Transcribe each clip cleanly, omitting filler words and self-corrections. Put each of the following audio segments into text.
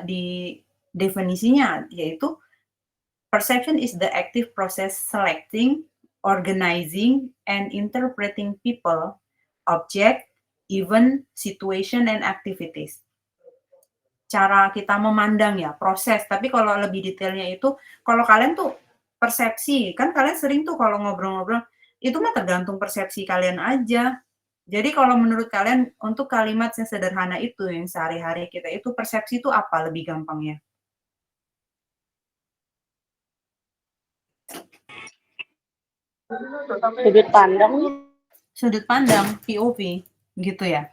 di definisinya, yaitu perception is the active process selecting, organizing, and interpreting people, object, event, situation, and activities. Cara kita memandang ya, proses. Tapi kalau lebih detailnya itu, kalau kalian tuh persepsi, kan kalian sering tuh kalau ngobrol-ngobrol, itu mah tergantung persepsi kalian aja. Jadi kalau menurut kalian untuk kalimat yang sederhana itu, yang sehari-hari kita itu persepsi itu apa lebih gampangnya? Sudut pandang. Sudut pandang, POV, gitu ya?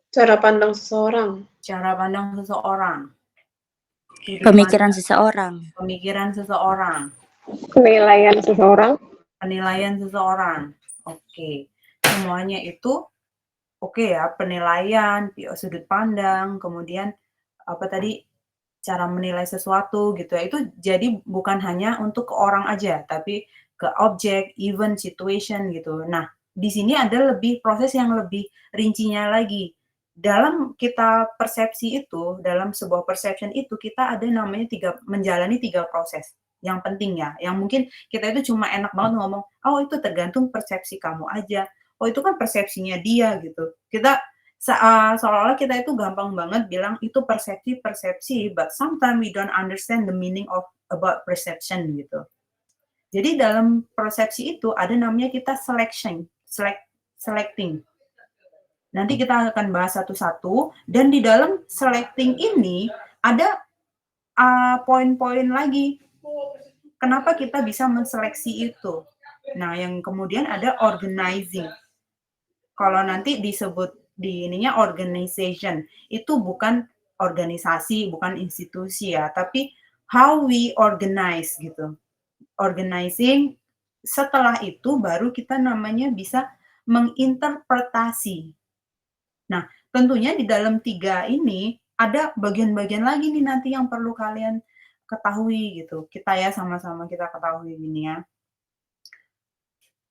Cara pandang seseorang. Cara pandang seseorang. Pemikiran seseorang. Pemikiran seseorang. Penilaian seseorang. Penilaian seseorang. Oke. Semuanya itu oke ya, penilaian, sudut pandang, kemudian apa tadi, cara menilai sesuatu gitu ya, itu jadi bukan hanya untuk ke orang aja, tapi ke objek, event, situation gitu. Nah, di sini ada lebih proses yang lebih rincinya lagi. Dalam kita persepsi itu, dalam sebuah perception itu kita ada namanya menjalani 3 proses yang penting ya, yang mungkin kita itu cuma enak banget ngomong, "Oh itu tergantung persepsi kamu aja, oh itu kan persepsinya dia," gitu. Kita seolah-olah kita itu gampang banget bilang itu persepsi, but sometimes we don't understand the meaning of about perception gitu. Jadi dalam persepsi itu ada namanya kita selecting. Nanti kita akan bahas satu-satu, dan di dalam selecting ini ada poin-poin lagi. Kenapa kita bisa menseleksi itu? Nah, yang kemudian ada organizing. Kalau nanti disebut di ininya organization, itu bukan organisasi, bukan institusi ya, tapi how we organize gitu. Organizing, setelah itu baru kita namanya bisa menginterpretasi. Nah, tentunya di dalam 3 ini ada bagian-bagian lagi nih nanti yang perlu kalian ketahui gitu. Kita ya sama-sama kita ketahui gini ya.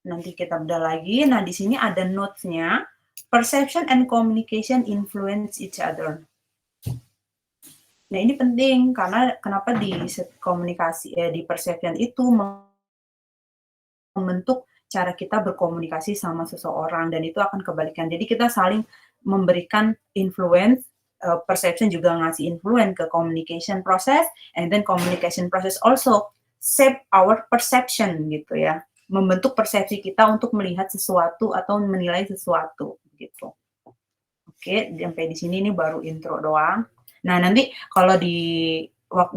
Nanti kita bedah lagi. Nah, di sini ada notes-nya. Perception and communication influence each other. Nah, ini penting karena kenapa di komunikasi di perception itu membentuk cara kita berkomunikasi sama seseorang, dan itu akan kebalikan. Jadi kita saling memberikan influence, perception juga ngasih influence ke communication process, and then communication process also shape our perception gitu ya. Membentuk persepsi kita untuk melihat sesuatu atau menilai sesuatu gitu. Oke, sampai di sini ini baru intro doang. Nah, nanti kalau di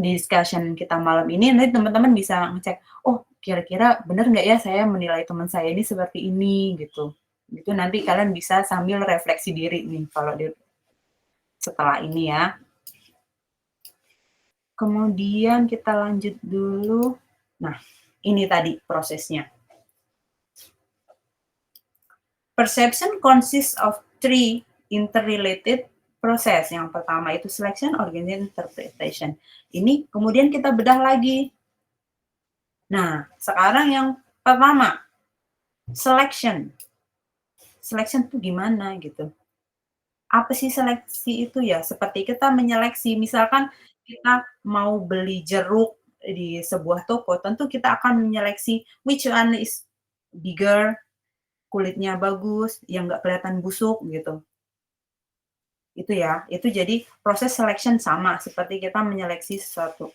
discussion kita malam ini, nanti teman-teman bisa ngecek, oh kira-kira benar nggak ya saya menilai teman saya ini seperti ini gitu. Gitu nanti kalian bisa sambil refleksi diri nih kalau setelah ini ya. Kemudian kita lanjut dulu. Nah, ini tadi prosesnya. Perception consists of 3 interrelated process. Yang pertama itu selection, organization, interpretation. Ini kemudian kita bedah lagi. Nah, sekarang yang pertama, selection. Selection itu gimana gitu? Apa sih seleksi itu ya? Seperti kita menyeleksi, misalkan kita mau beli jeruk di sebuah toko, tentu kita akan menyeleksi which one is bigger, kulitnya bagus, yang nggak kelihatan busuk gitu. Itu ya, itu jadi proses selection sama seperti kita menyeleksi sesuatu.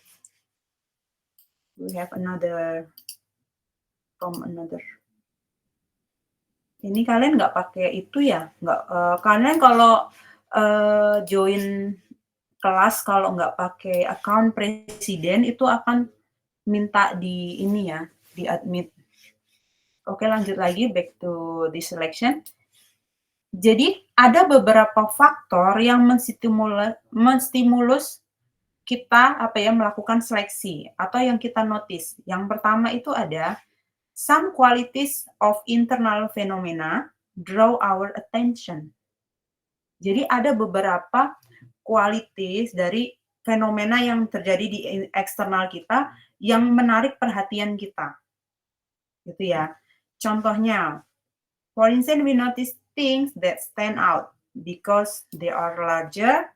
We have another from another. Ini kalian nggak pakai itu ya? Nggak, kalian kalau join kelas kalau nggak pakai account presiden itu akan minta di ini ya, di admit. Oke, lanjut lagi back to the selection. Jadi ada beberapa faktor yang menstimulus kita melakukan seleksi atau yang kita notice. Yang pertama itu ada some qualities of internal phenomena draw our attention. Jadi ada beberapa kualitas dari fenomena yang terjadi di eksternal kita yang menarik perhatian kita. Gitu ya. Contohnya, for instance, we notice things that stand out because they are larger,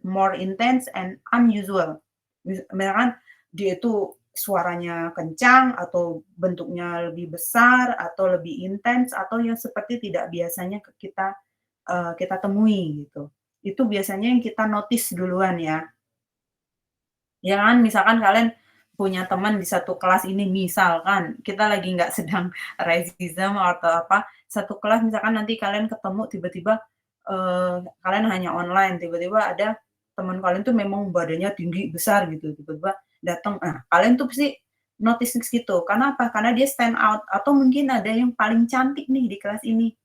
more intense and unusual. Misalkan dia itu suaranya kencang atau bentuknya lebih besar atau lebih intens atau yang seperti tidak biasanya kita temui gitu. Itu biasanya yang kita notice duluan ya. Ya kan, misalkan kalian punya teman di satu kelas ini, misalkan kita lagi nggak sedang racism atau apa, satu kelas misalkan nanti kalian ketemu tiba-tiba, kalian hanya online, tiba-tiba ada teman kalian tuh memang badannya tinggi, besar gitu, tiba-tiba datang, kalian tuh pasti notice gitu. Karena apa? Karena dia stand out atau mungkin ada yang paling cantik nih di kelas ini,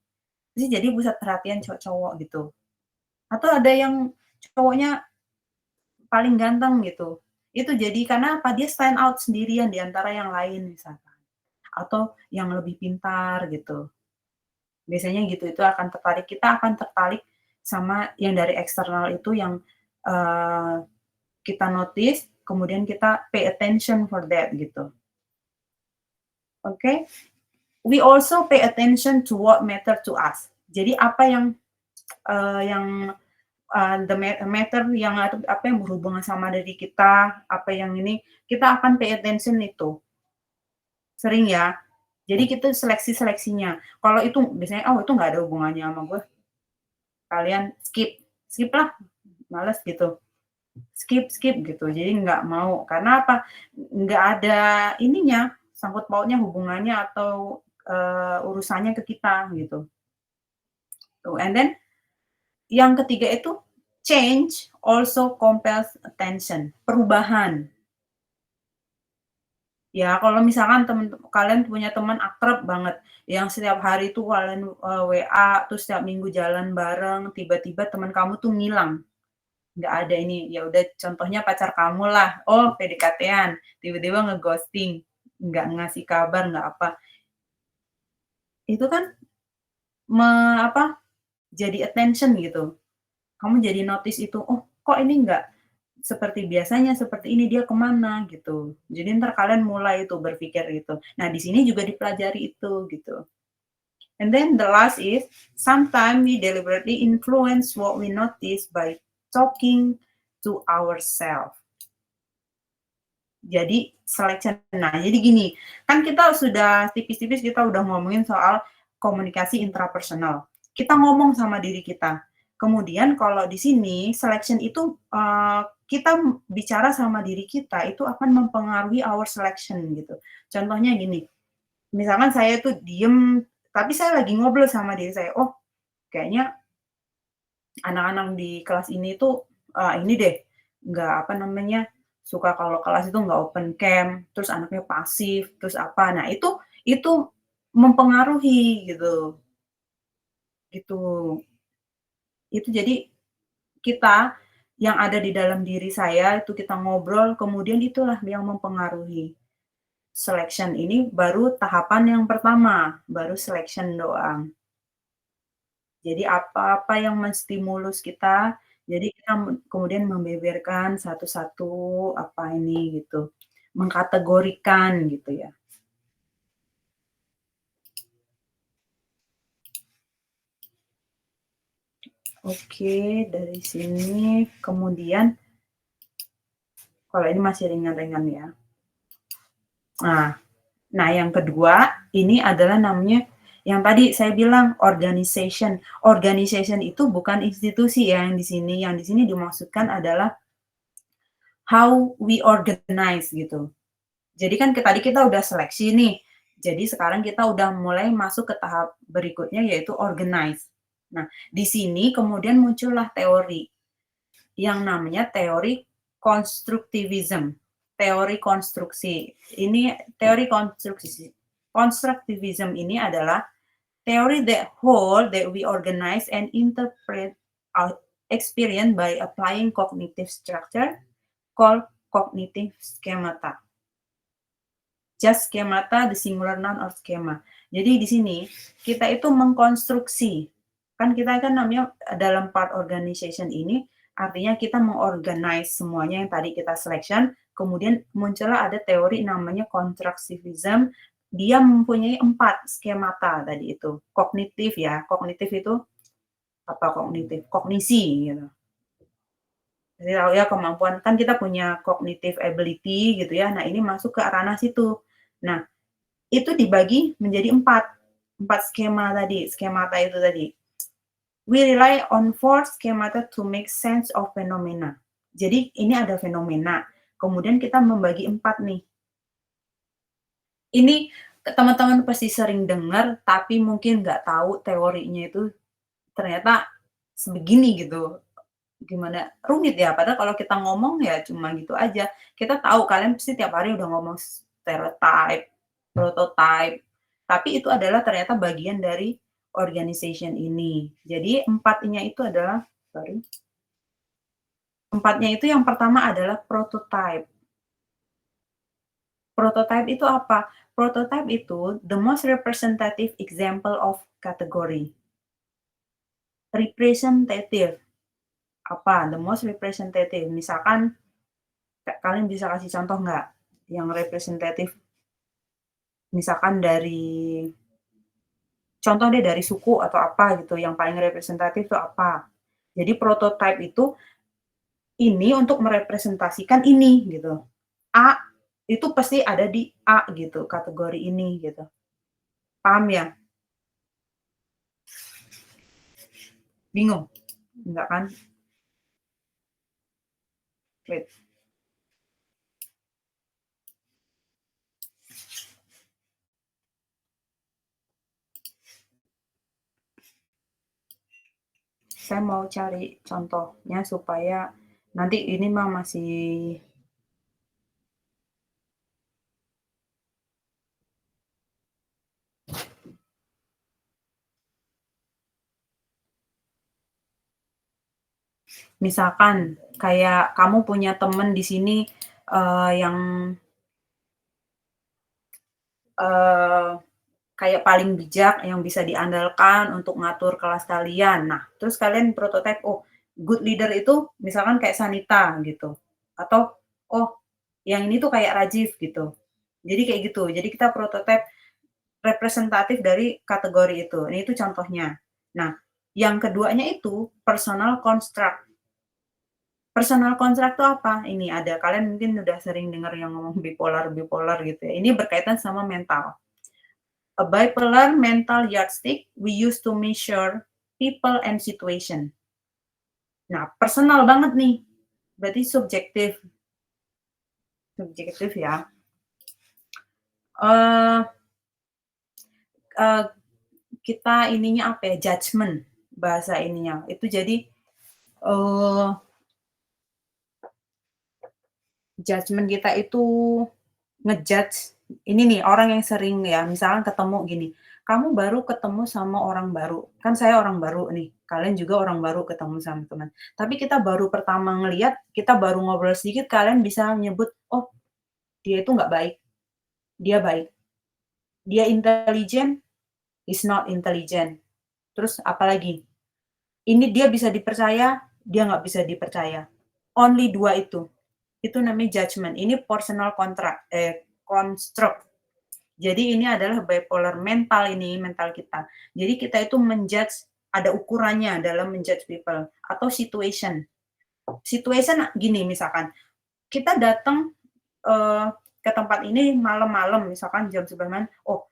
terus jadi pusat perhatian cowok-cowok gitu. Atau ada yang cowoknya paling ganteng gitu. Itu jadi karena apa, dia stand out sendirian di antara yang lain misalkan, atau yang lebih pintar gitu. Biasanya gitu, kita akan tertarik sama yang dari eksternal itu yang, kita notice, kemudian kita pay attention for that gitu. Oke? We also pay attention to what matter to us. Jadi apa yang, the matter yang apa yang berhubungan sama diri kita, apa yang ini, kita akan pay attention itu. Sering ya. Jadi kita seleksi-seleksinya. Kalau itu biasanya, oh itu nggak ada hubungannya sama gue. Kalian skip lah, males gitu. Skip gitu. Jadi nggak mau. Karena apa? Nggak ada ininya, sangkut pautnya hubungannya atau urusannya ke kita gitu. Tuh, and then yang ketiga itu change also compels attention, perubahan. Ya, kalau misalkan kalian punya teman akrab banget, yang setiap hari tuh kalian, WA, terus setiap minggu jalan bareng, tiba-tiba teman kamu tuh ngilang, nggak ada ini, ya udah contohnya pacar kamu lah, oh PDKT-an, tiba-tiba nge-ghosting, nggak ngasih kabar, nggak apa. Itu kan jadi attention gitu. Kamu jadi notice itu, oh kok ini nggak seperti biasanya, seperti ini, dia kemana gitu. Jadi ntar kalian mulai itu berpikir gitu. Nah di sini juga dipelajari itu gitu. And then the last is, sometimes we deliberately influence what we notice by talking to ourselves. Jadi selection. Nah jadi gini, kan kita sudah tipis-tipis kita udah ngomongin soal komunikasi intrapersonal. Kita ngomong sama diri kita. Kemudian kalau di sini selection itu, kita bicara sama diri kita itu akan mempengaruhi our selection gitu. Contohnya gini, misalkan saya tuh diem, tapi saya lagi ngobrol sama diri saya, oh kayaknya anak-anak di kelas ini tuh, ini deh, suka kalau kelas itu nggak open cam, terus anaknya pasif, terus apa. Nah itu mempengaruhi gitu, gitu. Itu jadi kita yang ada di dalam diri saya itu kita ngobrol, kemudian itulah yang mempengaruhi. Selection ini baru tahapan yang pertama, baru selection doang. Jadi apa-apa yang menstimulus kita, jadi kita kemudian membeberkan satu-satu apa ini gitu, mengkategorikan gitu ya. Oke, dari sini kemudian kalau ini masih ringan-ringan ya. Nah yang kedua ini adalah namanya yang tadi saya bilang organization. Organization itu bukan institusi ya yang di sini. Yang di sini dimaksudkan adalah how we organize gitu. Jadi kan tadi kita udah seleksi nih. Jadi sekarang kita udah mulai masuk ke tahap berikutnya yaitu organize. Nah, di sini kemudian muncullah teori yang namanya teori konstruktivism. Teori konstruksi. Ini teori konstruksi. Constructivism ini adalah theory that hold that we organize and interpret our experience by applying cognitive structure called cognitive schemata. Just schemata, the singular noun or schema. Jadi di sini kita itu mengkonstruksi. Kan kita kan namanya dalam part organization ini artinya kita mengorganize semuanya yang tadi kita selection, kemudian muncullah ada teori namanya constructivism. Dia mempunyai 4 skemata tadi itu. Kognitif ya, kognitif itu apa kognitif? Kognisi gitu. Jadi tahu ya kemampuan, kan kita punya cognitive ability gitu ya, nah ini masuk ke ranah situ. Nah, itu dibagi menjadi 4 skema tadi, skemata itu tadi. We rely on 4 schemata to make sense of phenomena. Jadi ini ada fenomena, kemudian kita membagi 4 nih. Ini teman-teman pasti sering dengar, tapi mungkin nggak tahu teorinya itu ternyata sebegini gitu. Gimana, rumit ya, padahal kalau kita ngomong ya cuma gitu aja. Kita tahu kalian pasti tiap hari udah ngomong stereotype, prototype, tapi itu adalah ternyata bagian dari organization ini. Jadi empatnya itu adalah, empatnya itu yang pertama adalah prototype. Prototype itu apa? Prototype itu the most representative example of category. Representative. Apa? The most representative. Misalkan, kalian bisa kasih contoh nggak yang representatif? Misalkan dari, contoh deh dari suku atau apa gitu, yang paling representatif itu apa? Jadi prototype itu ini untuk merepresentasikan ini gitu. A itu pasti ada di A gitu, kategori ini gitu. Paham ya? Bingung? Enggak kan? Wait. Saya mau cari contohnya supaya nanti ini mah masih misalkan kayak kamu punya temen di sini yang kayak paling bijak yang bisa diandalkan untuk ngatur kelas kalian. Nah, terus kalian prototype, oh, good leader itu misalkan kayak Sanita gitu. Atau, oh, yang ini tuh kayak Rajiv gitu. Jadi kayak gitu. Jadi kita prototype representatif dari kategori itu. Ini itu contohnya. Nah, yang keduanya itu personal construct. Personal construct itu apa? Ini ada, kalian mungkin udah sering dengar yang ngomong bipolar gitu ya. Ini berkaitan sama mental. A bipolar mental yardstick we use to measure people and situation. Nah, personal banget nih. Berarti subjektif. Subjektif ya. Kita ininya apa ya? Judgment bahasa ininya. Itu jadi judgment kita itu ngejudge, ini nih orang yang sering ya, misalkan ketemu gini, kamu baru ketemu sama orang baru, kan saya orang baru nih, kalian juga orang baru ketemu sama teman. Tapi kita baru pertama ngelihat, kita baru ngobrol sedikit, kalian bisa menyebut, oh dia itu nggak baik, dia baik. Dia intelligent, is not intelligent. Terus apalagi? Ini dia bisa dipercaya, dia nggak bisa dipercaya. Only 2 itu. Itu namanya judgment. Ini personal construct. Jadi ini adalah bipolar mental ini, mental kita. Jadi kita itu menjudge, ada ukurannya dalam menjudge people atau situation. Situation gini misalkan, kita datang ke tempat ini malam-malam misalkan jam 11 malam, oh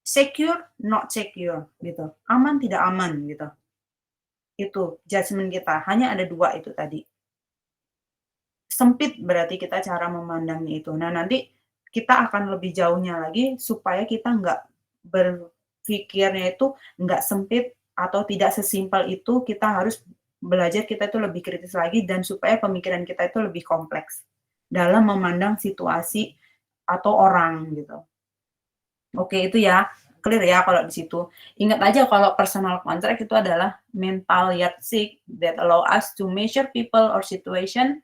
secure, not secure gitu. Aman tidak aman gitu. Itu judgment kita, hanya ada 2 itu tadi. Sempit berarti kita cara memandangnya itu. Nah, nanti kita akan lebih jauhnya lagi supaya kita nggak berpikirnya itu nggak sempit atau tidak sesimpel itu, kita harus belajar kita itu lebih kritis lagi dan supaya pemikiran kita itu lebih kompleks dalam memandang situasi atau orang gitu. Oke, itu ya, clear ya kalau di situ. Ingat aja kalau personal contract itu adalah mental yardstick that allow us to measure people or situation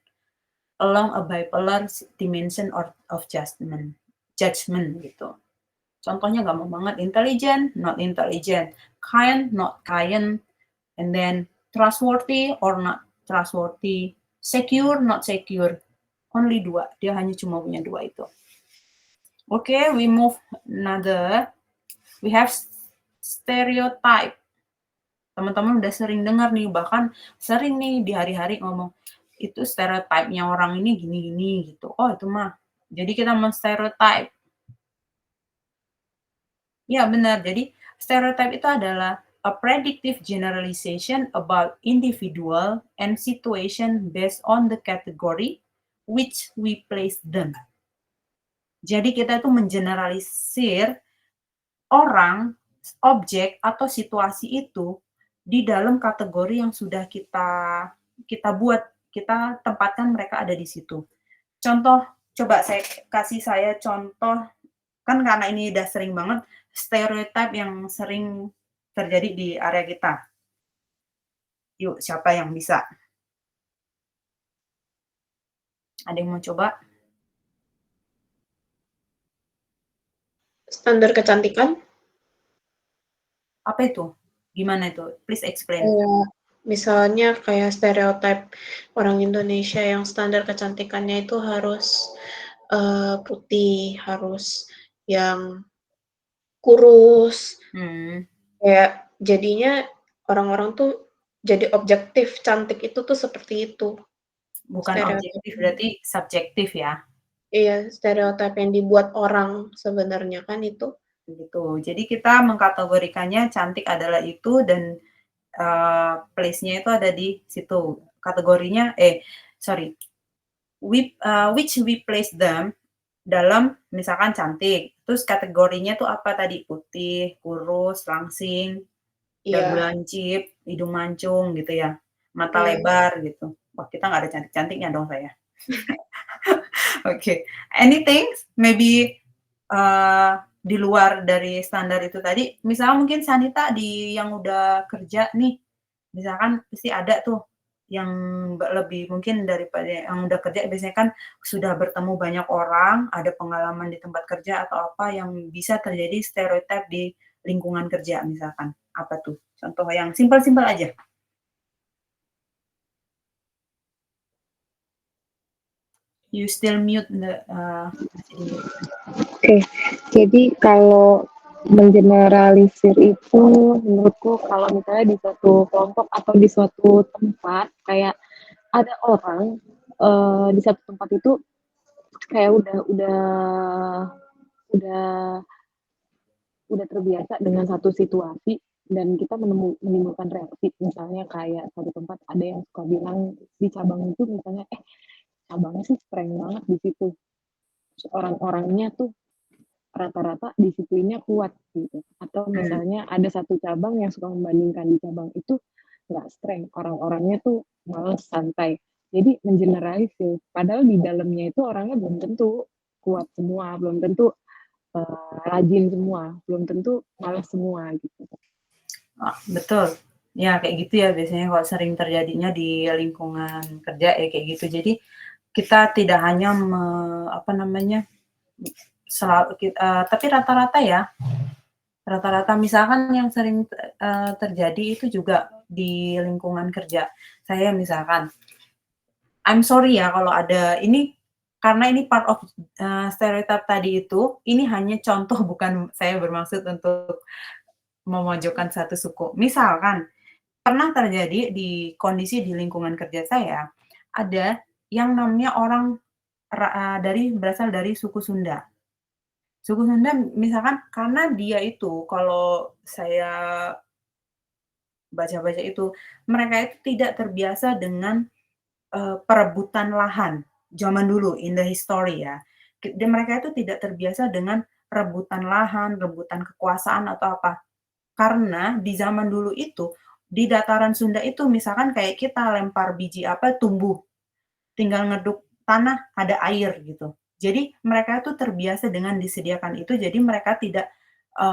along a bipolar dimension of judgment gitu. Contohnya gampang banget, intelligent, not intelligent, kind, not kind, and then trustworthy or not trustworthy, secure, not secure. Only 2, dia hanya cuma punya 2 itu. Okay, we move another. We have stereotype. Teman-teman udah sering dengar nih, bahkan sering nih di hari-hari ngomong, itu stereotipnya orang ini gini-gini gitu. Oh itu mah, jadi kita men-stereotype. Ya benar, jadi stereotype itu adalah a predictive generalization about individual and situation based on the category which we place them. Jadi kita itu mengeneralisir orang, objek, atau situasi itu di dalam kategori yang sudah kita buat, kita tempatkan mereka ada di situ. Contoh, coba saya contoh, kan karena ini udah sering banget, stereotip yang sering terjadi di area kita. Yuk, siapa yang bisa? Ada yang mau coba? Standar kecantikan? Apa itu? Gimana itu? Please explain. Misalnya kayak stereotip orang Indonesia yang standar kecantikannya itu harus putih, harus yang kurus. Kayak jadinya orang-orang tuh jadi objektif cantik itu tuh seperti itu. Bukan Stereotip. objektif, berarti subjektif ya? Iya, stereotip yang dibuat orang sebenarnya kan itu. Gitu. Jadi kita mengkategorikannya cantik adalah itu dan place-nya itu ada di situ. Kategorinya which we place them dalam misalkan cantik. Terus kategorinya tuh apa tadi? Putih, kurus, langsing, dagu Iya. lancip, hidung mancung gitu ya. Mata Iya. lebar gitu. Wah, kita nggak ada cantik-cantiknya dong saya. Oke. Anything maybe di luar dari standar itu tadi, misalnya mungkin Sanita yang udah kerja nih, misalkan pasti ada tuh yang lebih mungkin daripada yang udah kerja, biasanya kan sudah bertemu banyak orang, ada pengalaman di tempat kerja atau apa yang bisa terjadi stereotip di lingkungan kerja misalkan. Apa tuh? Contoh yang simpel-simpel aja. You still mute Oke, jadi kalau mengeneralisir itu menurutku kalau misalnya di suatu kelompok atau di suatu tempat kayak ada orang di satu tempat itu kayak udah terbiasa dengan satu situasi dan kita menimbulkan reaksi, misalnya kayak satu tempat ada yang suka bilang di cabang itu misalnya cabangnya sih keren banget di situ, orang-orangnya tuh rata-rata disiplinnya kuat gitu, atau misalnya ada satu cabang yang suka membandingkan di cabang itu nggak strength, orang-orangnya tuh males, santai. Jadi mengeneralisir, padahal di dalamnya itu orangnya belum tentu kuat semua, belum tentu rajin semua, belum tentu malas semua gitu. Betul. Ya kayak gitu ya biasanya kalau sering terjadinya di lingkungan kerja ya kayak gitu. Jadi kita tidak hanya tapi rata-rata ya, rata-rata misalkan yang sering terjadi itu juga di lingkungan kerja. Saya misalkan, I'm sorry ya kalau ada ini karena ini part of stereotype tadi itu, ini hanya contoh bukan saya bermaksud untuk memojokkan satu suku. Misalkan pernah terjadi di kondisi di lingkungan kerja saya, ada yang namanya orang berasal dari suku Sunda. Suku Sunda misalkan karena dia itu kalau saya baca-baca itu, mereka itu tidak terbiasa dengan, perebutan lahan, zaman dulu in the history ya. Dan mereka itu tidak terbiasa dengan rebutan lahan, rebutan kekuasaan atau apa. Karena di zaman dulu itu, di dataran Sunda itu misalkan kayak kita lempar biji apa, tumbuh. Tinggal ngeduk tanah, ada air gitu. Jadi mereka itu terbiasa dengan disediakan itu, jadi mereka tidak,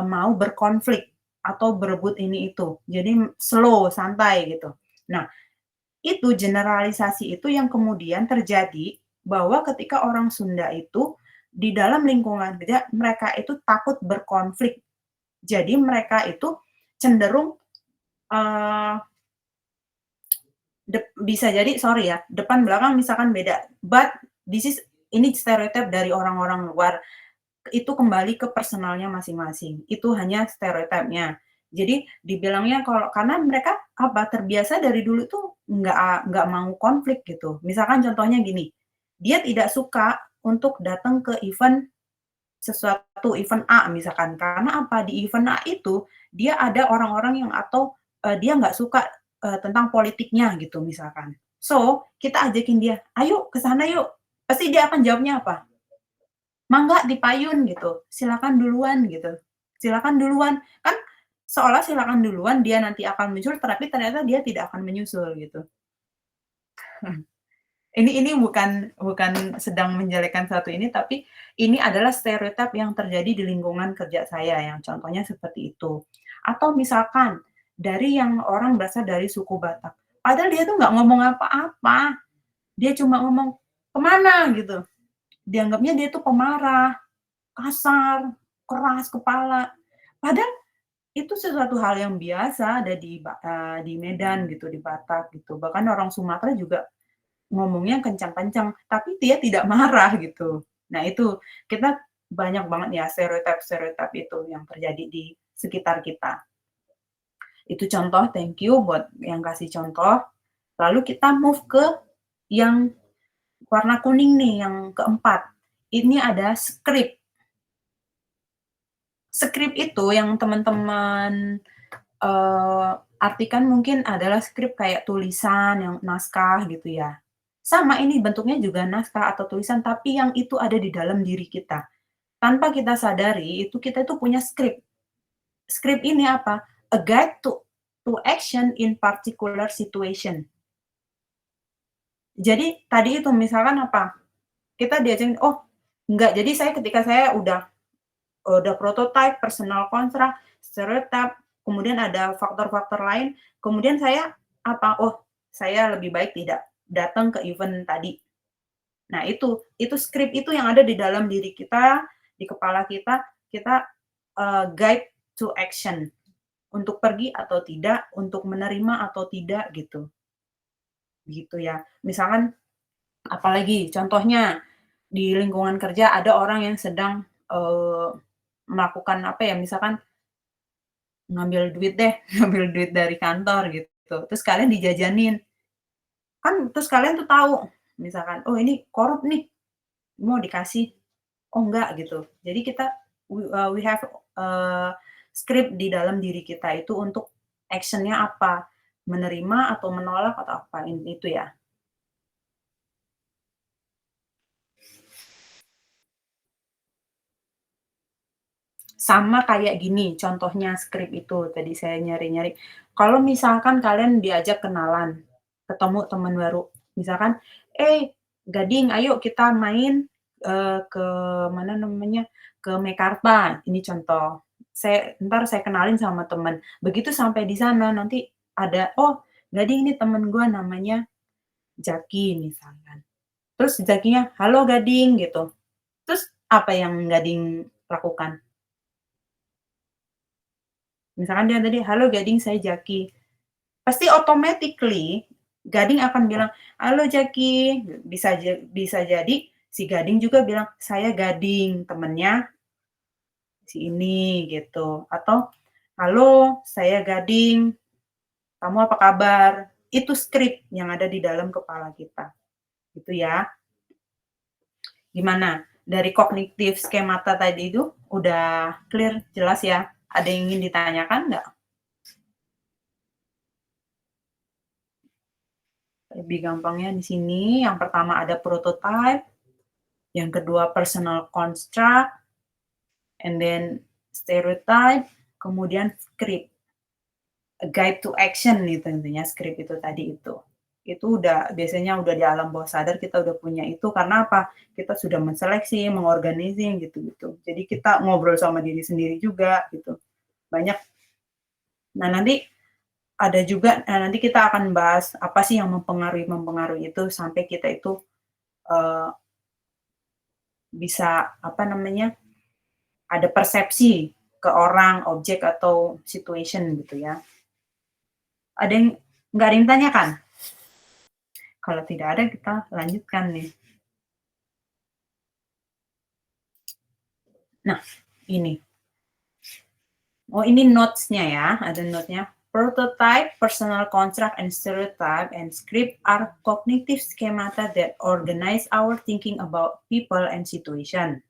mau berkonflik atau berebut ini itu. Jadi slow, santai gitu. Nah, itu generalisasi itu yang kemudian terjadi bahwa ketika orang Sunda itu di dalam lingkungan kerja, mereka itu takut berkonflik. Jadi mereka itu cenderung, bisa jadi sorry ya, depan belakang misalkan beda, but ini stereotip dari orang-orang luar, itu kembali ke personalnya masing-masing, itu hanya stereotipnya. Jadi dibilangnya karena mereka terbiasa dari dulu tuh nggak mau konflik gitu. Misalkan contohnya gini, dia tidak suka untuk datang ke event A misalkan, karena apa, di event A itu dia ada orang-orang yang atau, dia nggak suka, tentang politiknya gitu misalkan. So, kita ajakin dia, "Ayo ke sana yuk." Pasti dia akan jawabnya apa? "Mangga dipayun," gitu, "silakan duluan," gitu, "silakan duluan." Kan seolah silakan duluan dia nanti akan muncul, tapi ternyata dia tidak akan menyusul gitu. Ini bukan bukan sedang menjelekkan satu ini, tapi ini adalah stereotip yang terjadi di lingkungan kerja saya, yang contohnya seperti itu. Atau misalkan dari yang orang berasal dari suku Batak, padahal dia tuh nggak ngomong apa-apa, dia cuma ngomong, "Kemana?" gitu. Dianggapnya dia tuh pemarah, kasar, keras kepala. Padahal itu sesuatu hal yang biasa ada di Medan gitu, di Batak gitu. Bahkan orang Sumatera juga ngomongnya kencang-kencang, tapi dia tidak marah gitu. Nah itu, kita banyak banget ya stereotip-stereotip itu yang terjadi di sekitar kita. Itu contoh, thank you buat yang kasih contoh. Lalu kita move ke yang warna kuning nih, yang keempat. Ini ada script. Script itu yang teman-teman, artikan mungkin adalah script kayak tulisan yang naskah gitu ya. Sama ini bentuknya juga naskah atau tulisan, tapi yang itu ada di dalam diri kita. Tanpa kita sadari, itu kita tuh punya script. Script ini apa? A guide to action in particular situation. Jadi tadi itu misalkan apa? Kita diajarin, oh enggak, jadi ketika saya udah prototype, personal contract, stereotype, kemudian ada faktor-faktor lain, kemudian saya apa? Oh, saya lebih baik tidak datang ke event tadi. Nah, itu skrip itu yang ada di dalam diri kita, di kepala kita, kita, guide to action, untuk pergi atau tidak, untuk menerima atau tidak, gitu ya. Misalkan apalagi contohnya, di lingkungan kerja ada orang yang sedang, melakukan apa ya, misalkan ngambil duit deh, ngambil duit dari kantor gitu, terus kalian dijajanin, kan terus kalian tuh tahu, misalkan, "Oh ini korup nih, mau dikasih." Oh enggak gitu. Jadi kita we have, script di dalam diri kita itu untuk action-nya apa, menerima atau menolak atau apa, itu ya. Sama kayak gini contohnya script itu, tadi saya nyari-nyari. Kalau misalkan kalian diajak kenalan, ketemu teman baru, misalkan, "Eh, Gading ayo kita main, ke mana namanya, ke Mekarta." Ini contoh. Entar saya kenalin sama temen. Begitu sampai di sana nanti ada, "Oh, Gading ini temen gua namanya Jaki," misalkan. Terus Jakinya, "Halo Gading," gitu. Terus apa yang Gading lakukan? Misalkan dia tadi, "Halo Gading, saya Jaki." Pasti automatically Gading akan bilang, "Halo Jaki." Bisa jadi si Gading juga bilang, "Saya Gading, temennya si ini," gitu. Atau, "Halo, saya Gading, kamu apa kabar?" Itu skrip yang ada di dalam kepala kita, gitu ya. Gimana? Dari kognitif skemata tadi itu udah clear, jelas ya? Ada yang ingin ditanyakan nggak? Lebih gampangnya di sini, yang pertama ada prototype, yang kedua personal construct, and then stereotype, kemudian script. A guide to action itu intinya script itu tadi itu. Itu biasanya udah di alam bawah sadar kita udah punya itu karena apa? Kita sudah menseleksi, mengorganisir gitu-gitu. Jadi kita ngobrol sama diri sendiri juga gitu. Banyak. Nah, nanti kita akan bahas apa sih yang mempengaruhi itu sampai kita itu, eee, bisa apa namanya, ada persepsi ke orang, objek, atau situation gitu ya. Ada yang nggak ada yang tanyakan? Kalau tidak ada kita lanjutkan nih. Nah, ini. Oh ini notes-nya ya, ada note-nya. Prototype, personal construct, and stereotype and script are cognitive schemata that organize our thinking about people and situation.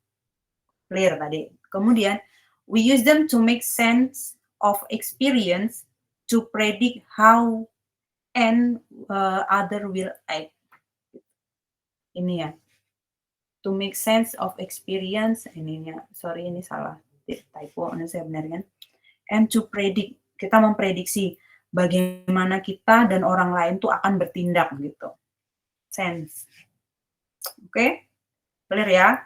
Clear tadi. Kemudian, we use them to make sense of experience to predict how and other will act. Ini ya. To make sense of experience, ininya, sorry ini salah, typo, ini saya benarkan. And to predict, kita memprediksi bagaimana kita dan orang lain tuh akan bertindak gitu. Sense. Oke? Clear ya?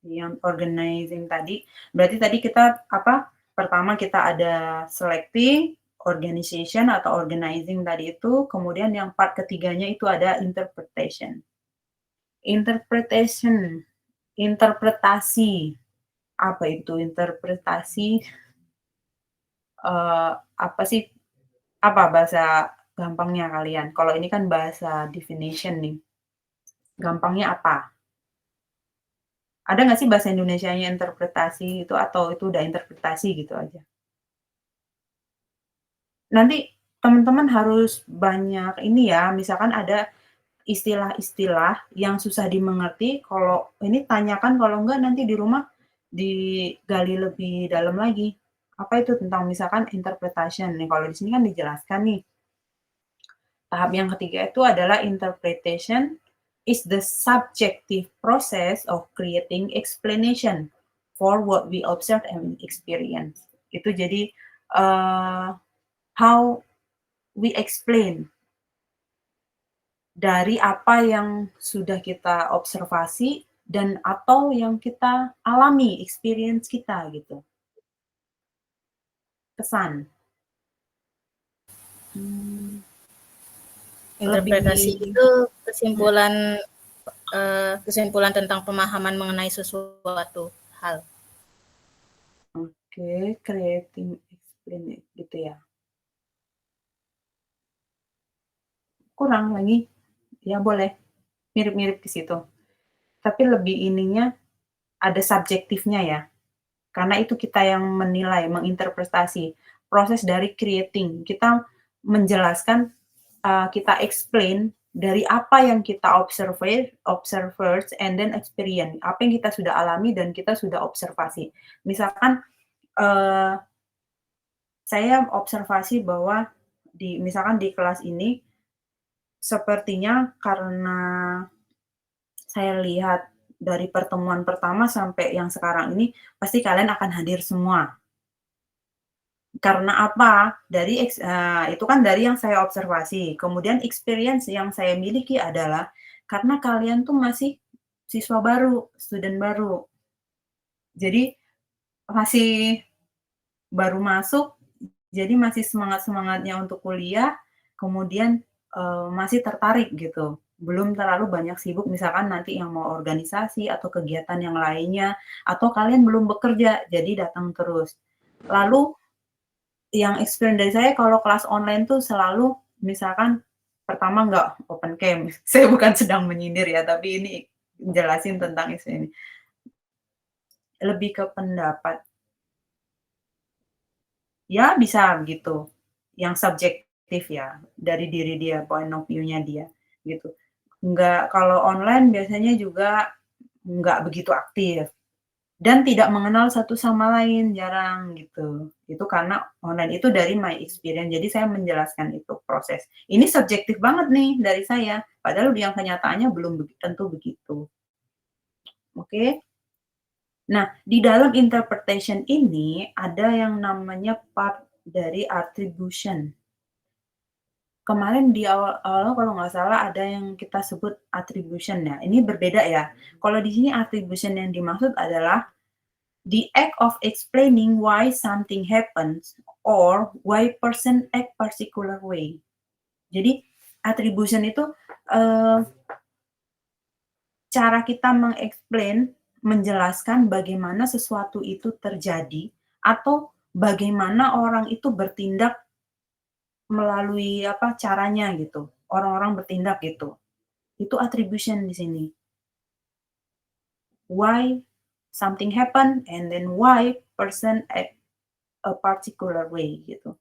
Yang organizing tadi. Berarti tadi kita apa? Pertama kita ada selecting, organization atau organizing tadi itu, kemudian yang part ketiganya itu ada interpretation. Interpretasi. Apa itu interpretasi? Apa sih? Apa bahasa gampangnya kalian? Kalau ini kan bahasa definition nih. Gampangnya apa? Ada nggak sih bahasa Indonesianya interpretasi itu atau itu udah interpretasi gitu aja? Nanti teman-teman harus banyak ini ya, misalkan ada istilah-istilah yang susah dimengerti, kalau ini tanyakan, kalau enggak nanti di rumah digali lebih dalam lagi. Apa itu tentang misalkan interpretation nih, kalau di sini kan dijelaskan nih. Tahap yang ketiga itu adalah interpretation is the subjective process of creating explanation for what we observe and experience. Itu jadi how we explain dari apa yang sudah kita observasi dan atau yang kita alami, experience kita gitu. Kesan. Interpretasi Lebih itu kesimpulan tentang pemahaman mengenai sesuatu hal. Oke, creating explain gitu ya. Kurang lagi, ya boleh, mirip-mirip ke situ. Tapi lebih ininya ada subjektifnya ya, karena itu kita yang menilai, menginterpretasi. Proses dari creating, kita menjelaskan, kita explain dari apa yang kita observers and then experience, apa yang kita sudah alami dan kita sudah observasi. Misalkan, saya observasi bahwa misalkan di kelas ini, sepertinya karena saya lihat dari pertemuan pertama sampai yang sekarang ini, pasti kalian akan hadir semua. Karena apa? Itu kan dari yang saya observasi. Kemudian experience yang saya miliki adalah karena kalian tuh masih siswa baru, student baru. Jadi masih baru masuk, jadi masih semangat-semangatnya untuk kuliah, kemudian masih tertarik gitu. Belum terlalu banyak sibuk misalkan nanti yang mau organisasi atau kegiatan yang lainnya, atau kalian belum bekerja, jadi datang terus. Lalu yang experience dari saya kalau kelas online tuh selalu misalkan pertama nggak open cam, saya bukan sedang menyindir ya, tapi ini jelasin tentang isu ini. Lebih ke pendapat. Ya bisa gitu, yang subjektif ya, dari diri dia, point of view-nya dia, gitu. Nggak, kalau online biasanya juga nggak begitu aktif, dan tidak mengenal satu sama lain, jarang gitu. Itu karena online itu dari my experience, jadi saya menjelaskan itu proses. Ini subjektif banget nih dari saya, padahal yang kenyataannya belum tentu begitu. Oke? Nah, di dalam interpretation ini ada yang namanya part dari attribution. Kemarin di awal-awal kalau nggak salah ada yang kita sebut attribution ya. Ini berbeda ya. Kalau di sini attribution yang dimaksud adalah the act of explaining why something happens or why person act particular way. Jadi attribution itu cara kita mengeksplain, menjelaskan bagaimana sesuatu itu terjadi atau bagaimana orang itu bertindak melalui apa caranya gitu. Orang-orang bertindak gitu. Itu attribution di sini. Why something happen and then why person act a particular way gitu.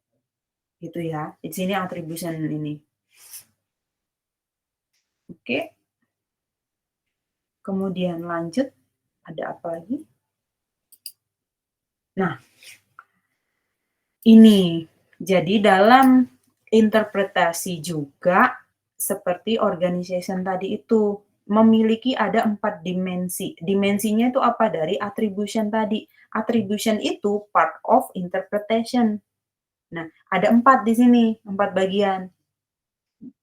gitu ya. Di sini attribution ini. Oke. Kemudian lanjut, ada apa lagi? Nah, ini. Jadi dalam interpretasi juga seperti organization tadi itu, memiliki ada 4 dimensi. Dimensinya itu apa? Dari attribution tadi. Attribution itu part of interpretation. Nah, ada 4 di sini, 4 bagian.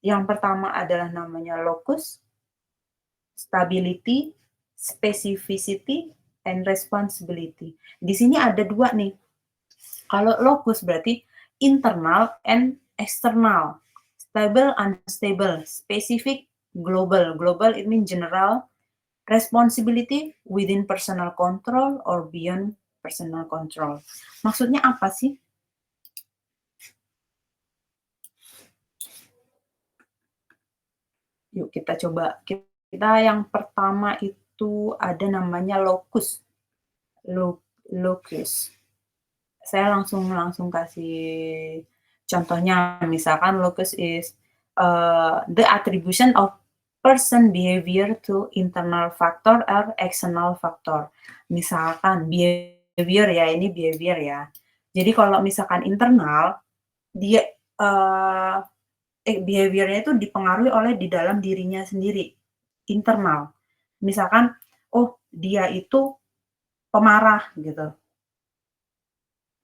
Yang pertama adalah namanya locus, stability, specificity, and responsibility. Di sini ada 2 nih. Kalau locus berarti internal and external. Stable, unstable. Specific, global. Global it means general. Responsibility within personal control or beyond personal control. Maksudnya apa sih? Yuk kita coba. Kita yang pertama itu ada namanya locus. Locus. Saya langsung kasih contohnya. Misalkan locus is the attribution of person behavior to internal factor or external factor. Misalkan behavior ya, ini behavior ya. Jadi kalau misalkan internal, dia behavior-nya itu dipengaruhi oleh di dalam dirinya sendiri, internal. Misalkan, oh dia itu pemarah gitu.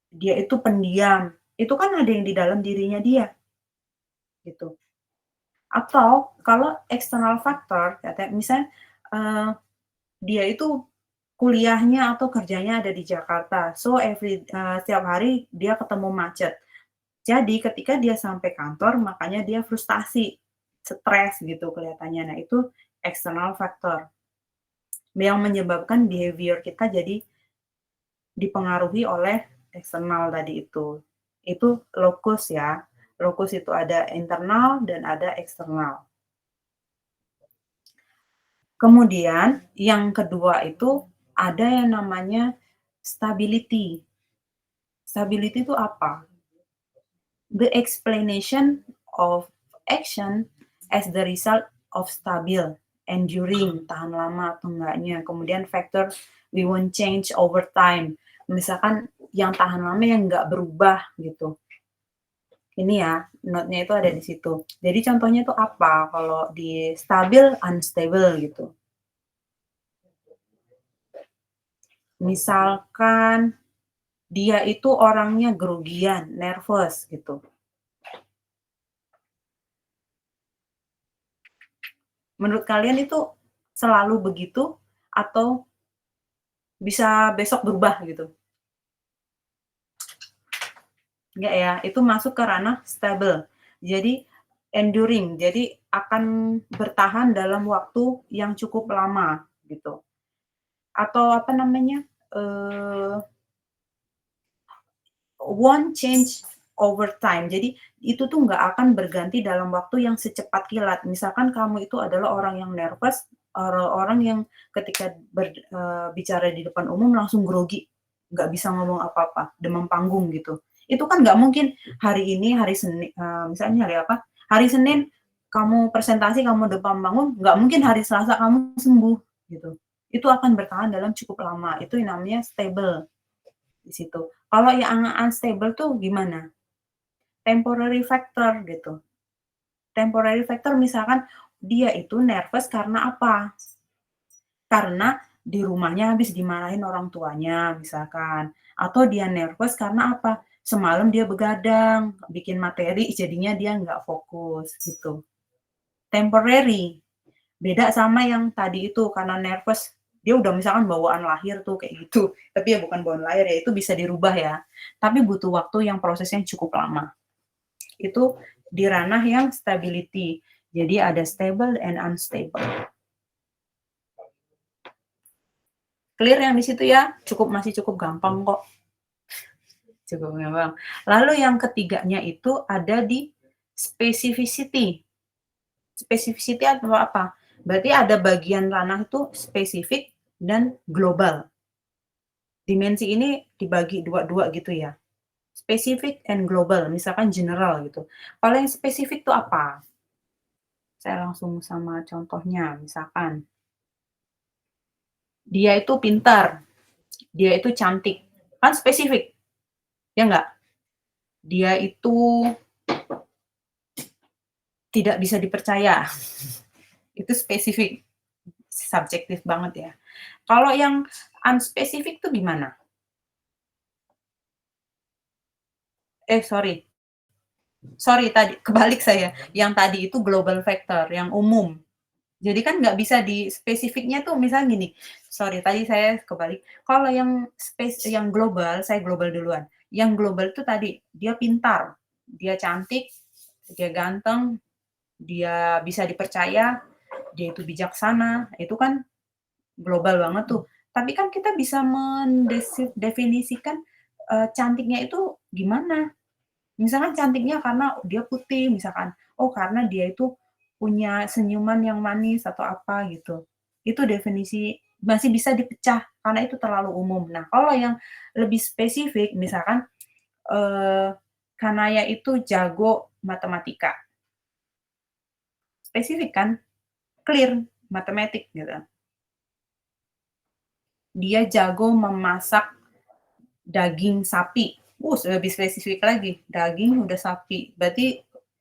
Dia itu pendiam. Itu kan ada yang di dalam dirinya dia. Gitu. Atau kalau external factor, misalnya dia itu kuliahnya atau kerjanya ada di Jakarta. So setiap hari dia ketemu macet. Jadi ketika dia sampai kantor, makanya dia frustasi, stres gitu kelihatannya. Nah, itu external factor yang menyebabkan behavior kita jadi dipengaruhi oleh eksternal tadi itu. Itu locus ya. Locus itu ada internal dan ada eksternal. Kemudian yang kedua itu ada yang namanya stability. Stability itu apa? The explanation of action as the result of stabil, enduring, tahan lama atau enggaknya. Kemudian factor we won't change over time. Misalkan yang tahan lama yang enggak berubah gitu. Ini ya, note-nya itu ada di situ. Jadi contohnya itu apa? Kalau di stabil, unstable gitu. Misalkan dia itu orangnya grogian, nervous gitu. Menurut kalian itu selalu begitu atau bisa besok berubah gitu? Enggak ya, itu masuk ke ranah stable. Jadi enduring, jadi akan bertahan dalam waktu yang cukup lama gitu. Atau apa namanya? Won't change over time. Jadi itu tuh nggak akan berganti dalam waktu yang secepat kilat. Misalkan kamu itu adalah orang yang nervous, orang yang ketika bicara di depan umum langsung grogi, nggak bisa ngomong apa-apa, demam panggung gitu. Itu kan nggak mungkin hari ini, hari Senin, misalnya hari apa? Hari Senin kamu presentasi, kamu demam panggung, nggak mungkin hari Selasa kamu sembuh gitu. Itu akan bertahan dalam cukup lama. Itu yang namanya stable di situ. Kalau yang unstable tuh gimana? Temporary factor gitu. Temporary factor misalkan dia itu nervous karena apa? Karena di rumahnya habis dimarahin orang tuanya misalkan. Atau dia nervous karena apa? Semalam dia begadang, bikin materi jadinya dia nggak fokus gitu. Temporary. Beda sama yang tadi itu karena nervous dia udah misalkan bawaan lahir tuh kayak gitu, tapi ya bukan bawaan lahir ya, itu bisa dirubah ya, tapi butuh waktu yang prosesnya cukup lama. Itu di ranah yang stability, jadi ada stable and unstable. Clear yang di situ ya? Masih cukup gampang kok. Cukup gampang. Lalu yang ketiganya itu ada di specificity. Specificity atau apa? Berarti ada bagian ranah itu spesifik dan global. Dimensi ini dibagi dua-dua gitu ya. Specific and global, misalkan general gitu. Kalau yang spesifik itu apa? Saya langsung sama contohnya, misalkan dia itu pintar, dia itu cantik, kan spesifik, ya nggak? Dia itu tidak bisa dipercaya, itu spesifik, subjektif banget ya. Kalau yang unspesifik tuh gimana? Sorry tadi, kebalik saya. Yang tadi itu global factor, yang umum. Jadi kan nggak bisa di spesifiknya tuh misalnya gini, sorry tadi saya kebalik. Kalau yang global, saya global duluan. Yang global itu tadi, dia pintar, dia cantik, dia ganteng, dia bisa dipercaya, dia itu bijaksana, itu kan global banget tuh. Tapi kan kita bisa mendefinisikan cantiknya itu gimana. Misalkan cantiknya karena dia putih, misalkan, oh karena dia itu punya senyuman yang manis atau apa gitu. Itu definisi masih bisa dipecah karena itu terlalu umum. Nah, kalau yang lebih spesifik, misalkan Kanaya itu jago matematika. Spesifik kan? Clear, matematik gitu. Dia jago memasak daging sapi. Lebih spesifik lagi, daging udah sapi. Berarti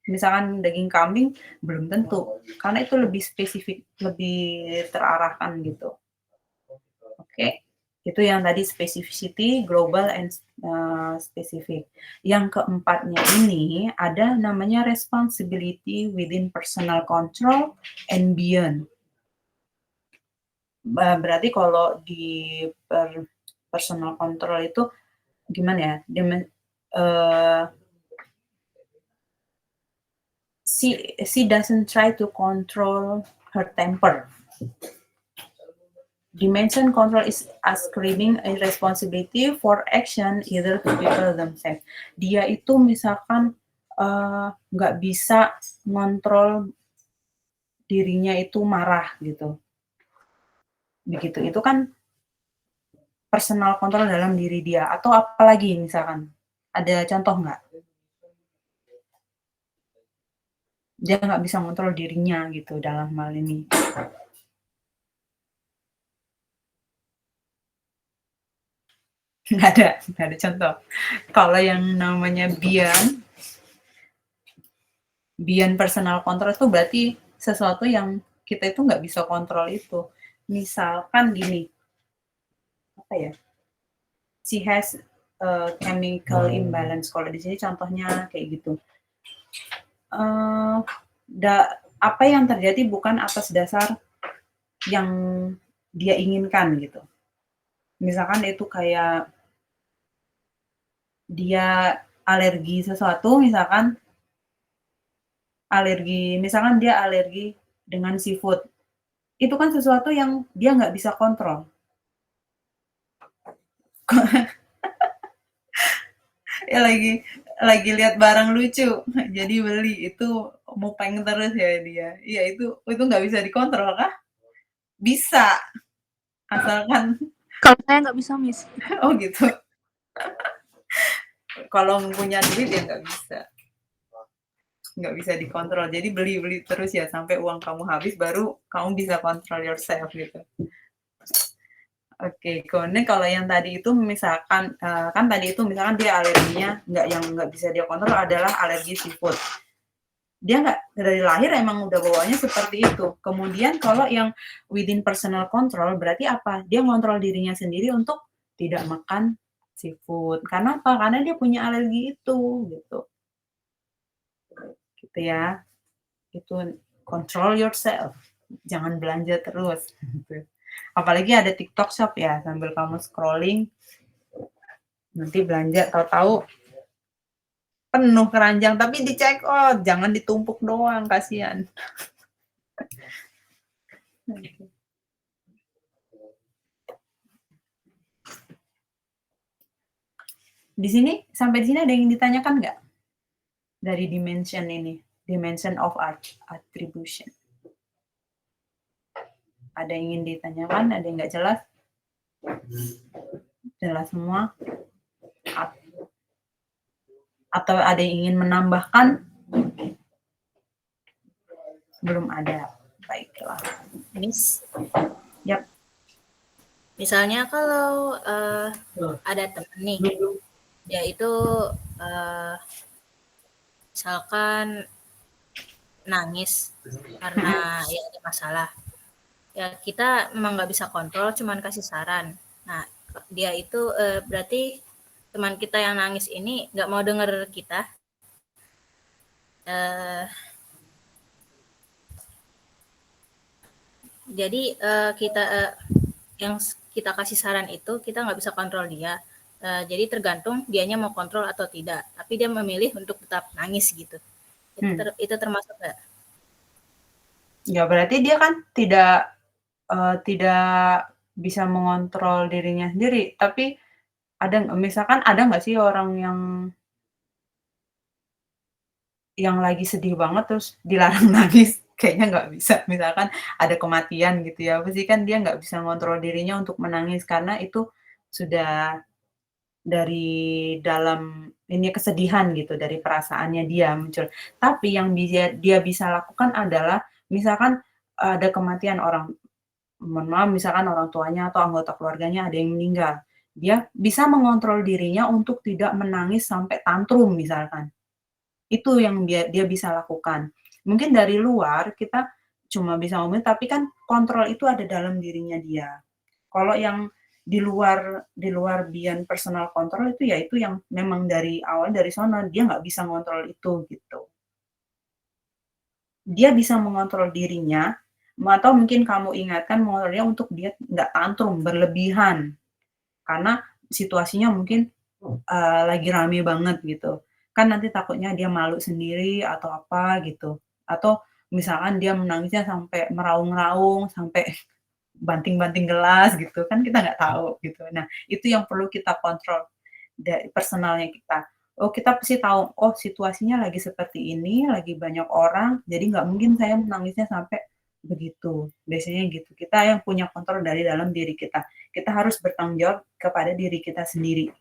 misalkan daging kambing belum tentu, karena itu lebih spesifik, lebih terarahkan gitu. Oke, itu yang tadi specificity, global, and specific. Yang keempatnya ini ada namanya responsibility within personal control and beyond. Berarti kalau di personal control itu gimana ya? She doesn't try to control her temper. Dimension control is ascribing a responsibility for action either to people themselves. Dia itu misalkan nggak bisa ngontrol dirinya itu marah gitu. Begitu. Itu kan personal control dalam diri dia. Atau apalagi misalkan. Ada contoh nggak? Dia nggak bisa ngontrol dirinya gitu dalam hal ini. Nggak ada contoh. Kalau yang namanya beyond personal control itu berarti sesuatu yang kita itu nggak bisa kontrol itu. Misalkan gini, apa ya? She has a chemical imbalance. Kalau di sini contohnya kayak gitu. Apa yang terjadi bukan atas dasar yang dia inginkan gitu. Misalkan itu kayak dia alergi sesuatu, misalkan dia alergi dengan seafood. Itu kan sesuatu yang dia nggak bisa kontrol. Ya lagi lihat barang lucu, jadi beli, itu mukeng terus ya dia. Iya itu nggak bisa dikontrol kah? Bisa, asalkan Kalau saya nggak bisa, Miss. oh gitu. Kalau punya duit ya nggak bisa dikontrol. Jadi beli terus ya sampai uang kamu habis baru kamu bisa control yourself gitu. Oke, kemudian kalau yang tadi itu misalkan kan tadi itu misalkan dia alerginya nggak bisa dia kontrol adalah alergi seafood. Dia nggak dari lahir emang udah bawaannya seperti itu. Kemudian kalau yang within personal control berarti apa? Dia ngontrol dirinya sendiri untuk tidak makan seafood. Karena apa? Karena dia punya alergi itu gitu. Gitu ya. Itu control yourself. Jangan belanja terus gitu. Apalagi ada TikTok Shop ya, sambil kamu scrolling nanti belanja tahu-tahu penuh keranjang tapi di check out, jangan ditumpuk doang, kasihan. Di sini sampai di sini ada yang ditanyakan nggak dari dimension ini, dimension of attribution? Ada yang ingin ditanyakan, ada yang nggak jelas? Jelas semua? Atau ada yang ingin menambahkan? Belum ada. Baiklah. Miss, Yap. misalnya kalau ada teman nih, dia itu misalkan nangis karena ya ada masalah. Ya kita memang nggak bisa kontrol, cuman kasih saran. Nah, dia itu berarti teman kita yang nangis ini nggak mau denger kita. Jadi kita yang kita kasih saran itu kita nggak bisa kontrol dia. Jadi tergantung dianya mau kontrol atau tidak. Tapi dia memilih untuk tetap nangis gitu. Itu termasuk nggak? Ya berarti dia kan tidak bisa mengontrol dirinya sendiri. Tapi misalkan ada nggak sih orang yang lagi sedih banget terus dilarang nangis? Kayaknya nggak bisa. Misalkan ada kematian gitu ya, pasti kan dia nggak bisa ngontrol dirinya untuk menangis karena itu sudah dari dalam ini kesedihan gitu, dari perasaannya dia muncul. Tapi yang dia bisa lakukan adalah misalkan ada kematian orang, mohon maaf misalkan orang tuanya atau anggota keluarganya ada yang meninggal, dia bisa mengontrol dirinya untuk tidak menangis sampai tantrum misalkan. Itu yang dia bisa lakukan. Mungkin dari luar kita cuma bisa ngomongin, tapi kan kontrol itu ada dalam dirinya dia. Kalau yang di luar bian personal control itu ya itu yang memang dari awal dari sono dia nggak bisa ngontrol itu gitu. Dia bisa mengontrol dirinya atau mungkin kamu ingatkan mengontrolnya untuk dia nggak tantrum berlebihan karena situasinya mungkin lagi rame banget gitu. Kan nanti takutnya dia malu sendiri atau apa gitu. Atau misalkan dia menangisnya sampai meraung-raung, sampai banting-banting gelas gitu, kan kita nggak tahu gitu. Nah, itu yang perlu kita kontrol dari personalnya kita. Oh, kita pasti tahu, oh situasinya lagi seperti ini, lagi banyak orang, jadi nggak mungkin saya menangisnya sampai begitu. Biasanya gitu. Kita yang punya kontrol dari dalam diri kita. Kita harus bertanggung jawab kepada diri kita sendiri.